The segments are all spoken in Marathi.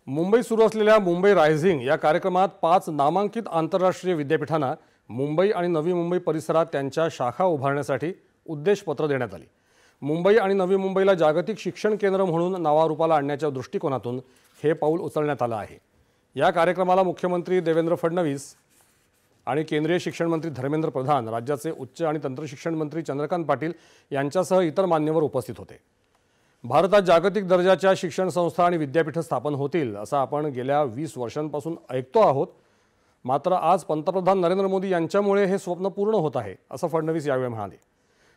मुंबईत सुरू असलेल्या मुंबई रायझिंग या कार्यक्रमात 5 नामांकित आंतरराष्ट्रीय विद्यापीठांना मुंबई आणि नवी मुंबई परिसरात त्यांच्या शाखा उभारण्यासाठी उद्देशपत्र देण्यात आले। मुंबई आणि नवी मुंबईला जागतिक शिक्षण केंद्र म्हणून नावारूपाला आणण्याच्या दृष्टिकोनातून हे पाऊल उचलण्यात आलं आहे। या कार्यक्रमाला मुख्यमंत्री देवेंद्र फडणवीस आणि केंद्रीय शिक्षण मंत्री धर्मेंद्र प्रधान, राज्याचे उच्च आणि तंत्रशिक्षण मंत्री चंद्रकांत पाटील यांच्यासह इतर मान्यवर उपस्थित होते। भारतात जागतिक दर्जाच्या शिक्षण संस्था आणि विद्यापीठे स्थापन होतील असं आपण गेल्या 20 वर्षांपासून ऐकतो आहोत। मात्र आज पंतप्रधान नरेंद्र मोदी यांच्यामुळे हे स्वप्न पूर्ण होत आहे असं फडणवीस यावेळी म्हणाले।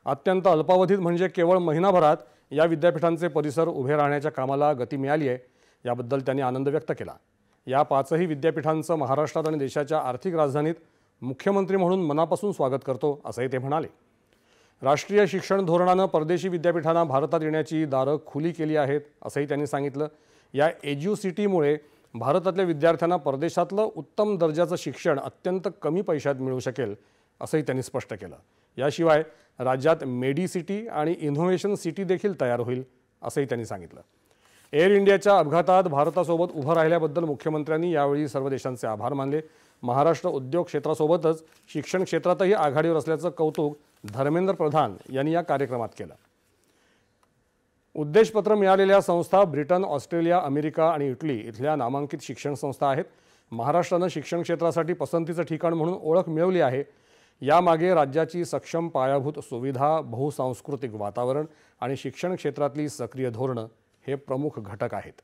अत्यंत अल्पावधीत म्हणजे केवळ महिनाभरात या विद्यापीठांचे परिसर उभे राहण्याच्या कामाला गती मिळाली आहे, याबद्दल त्यांनी आनंद व्यक्त केला। या 5ही विद्यापीठांचं महाराष्ट्रात आणि देशाच्या आर्थिक राजधानीत मुख्यमंत्री म्हणून मनापासून स्वागत करतो असंही ते म्हणाले। राष्ट्रीय शिक्षण धोरणानं परदेशी विद्यापीठांना भारतात येण्याची दारं खुली केली आहेत असंही त्यांनी सांगितलं। या एज्युसिटीमुळे भारतातल्या विद्यार्थ्यांना परदेशातलं उत्तम दर्जाचं शिक्षण अत्यंत कमी पैशात मिळू शकेल असंही त्यांनी स्पष्ट केलं। याशिवाय राज्यात मेडिसिटी आणि इनोव्हेशन सिटी देखील तयार होईल असंही त्यांनी सांगितलं। एअर इंडियाच्या अपघातात भारतासोबत उभं राहिल्याबद्दल मुख्यमंत्र्यांनी यावेळी सर्व देशांचे आभार मानले। महाराष्ट्र उद्योग क्षेत्रासोबतच शिक्षण क्षेत्रातही आघाडीवर असल्याचं कौतुक धर्मेंद्र प्रधान यांनी या कार्यक्रमात केलं। उद्देशपत्र मिळालेल्या संस्था ब्रिटन, ऑस्ट्रेलिया, अमेरिका आणि इटली इथल्या नामांकित शिक्षण संस्था आहेत। महाराष्ट्रानं शिक्षण क्षेत्रासाठी पसंतीचं ठिकाण म्हणून ओळख मिळवली आहे। यामागे राज्याची सक्षम पायाभूत सुविधा, बहुसांस्कृतिक वातावरण आणि शिक्षण क्षेत्रातली सक्रिय धोरणं हे प्रमुख घटक आहेत।